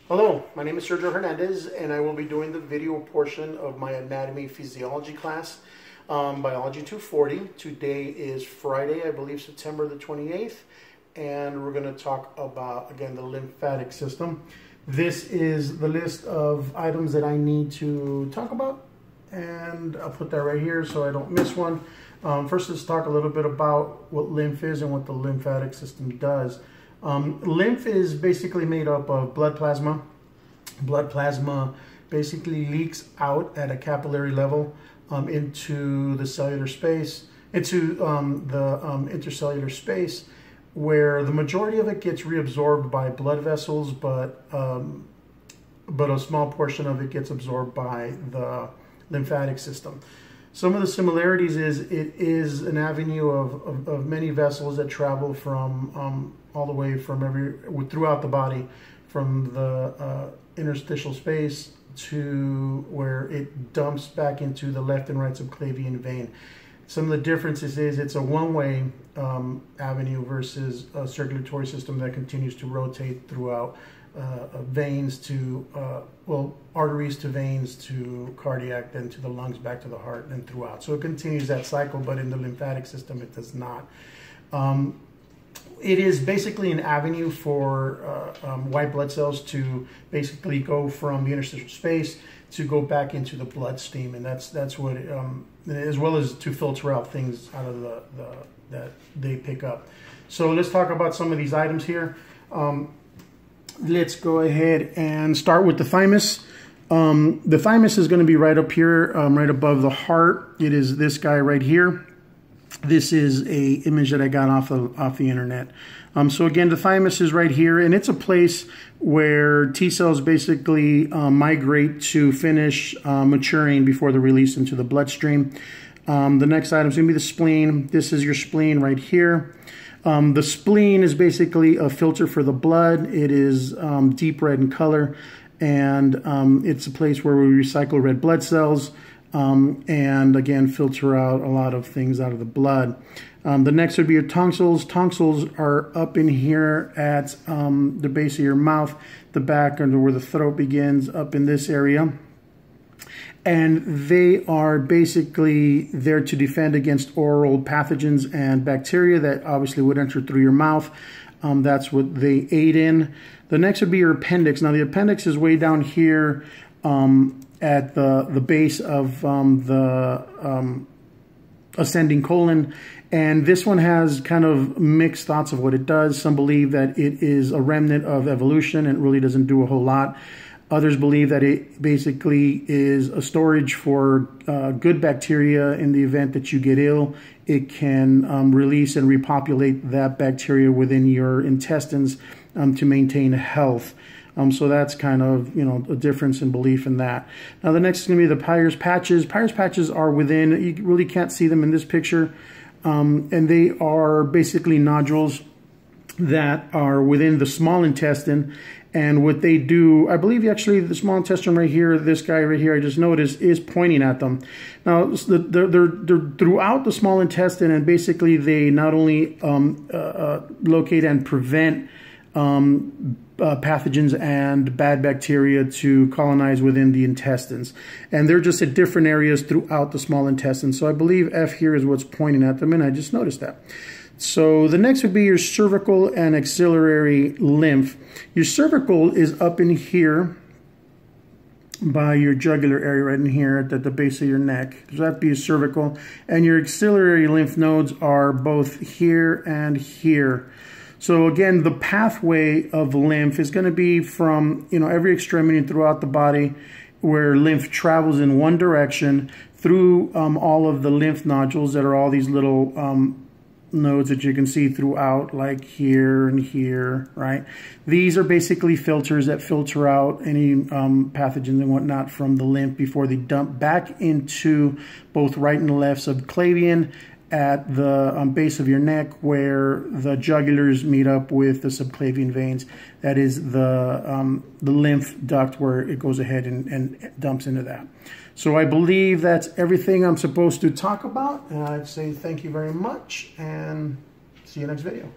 Hello, my name is Sergio Hernandez, and I will be doing the video portion of my anatomy physiology class, Biology 240. Today is Friday, I believe September the 28th, and we're going to talk about, again, the lymphatic system. This is the list of items that I need to talk about, and I'll put that right here so I don't miss one. First, let's talk a little bit about what lymph is and what the lymphatic system does. Lymph is basically made up of blood plasma. Blood plasma basically leaks out at a capillary level into the cellular space, into the intercellular space, where the majority of it gets reabsorbed by blood vessels, but a small portion of it gets absorbed by the lymphatic system. Some of the similarities is it is an avenue of many vessels that travel from all the way from throughout the body, from the interstitial space to where it dumps back into the left and right subclavian vein. Some of the differences is it's a one-way avenue versus a circulatory system that continues to rotate throughout veins to, arteries to veins to cardiac, then to the lungs, back to the heart, and throughout. So it continues that cycle, but in the lymphatic system, it does not. It is basically an avenue for white blood cells to basically go from the interstitial space to go back into the bloodstream, and that's what, as well as to filter out things out of that they pick up. So let's talk about some of these items here. Let's go ahead and start with the thymus. The thymus is going to be right up here, right above the heart. It is this guy right here. This is an image that I got off the internet. So again, the thymus is right here, and it's a place where T cells basically migrate to finish maturing before they're released into the bloodstream. The next item is going to be the spleen. This is your spleen right here. The spleen is basically a filter for the blood. It is deep red in color, and it's a place where we recycle red blood cells. And again, filter out a lot of things out of the blood. The next would be your tonsils. Tonsils are up in here at the base of your mouth, the back under where the throat begins, up in this area. And they are basically there to defend against oral pathogens and bacteria that obviously would enter through your mouth. That's what they aid in. The next would be your appendix. Now, the appendix is way down here at the base of the ascending colon, and this one has kind of mixed thoughts of what it does. Some believe that it is a remnant of evolution and it really doesn't do a whole lot. Others believe that it basically is a storage for good bacteria. In the event that you get ill, it can release and repopulate that bacteria within your intestines to maintain health. So that's kind of, a difference in belief in that. Now, the next is going to be the Peyer's patches. Peyer's patches are within, you really can't see them in this picture, and they are basically nodules that are within the small intestine. And what they do, I believe actually the small intestine right here, this guy right here, I just noticed, is pointing at them. Now, they're throughout the small intestine, and basically they not only locate and prevent pathogens and bad bacteria to colonize within the intestines. And they're just at different areas throughout the small intestine. So I believe F here is what's pointing at them, and I just noticed that. So the next would be your cervical and axillary lymph. Your cervical is up in here by your jugular area, right in here at the base of your neck. So that'd be your cervical. And your axillary lymph nodes are both here and here. So again, the pathway of lymph is going to be from, every extremity throughout the body, where lymph travels in one direction through all of the lymph nodules that are all these little nodes that you can see throughout, like here and here, right? These are basically filters that filter out any pathogens and whatnot from the lymph before they dump back into both right and left subclavian at the base of your neck, where the jugulars meet up with the subclavian veins. That is the lymph duct, where it goes ahead and dumps into that. So I believe that's everything I'm supposed to talk about. And I'd say thank you very much, and see you next video.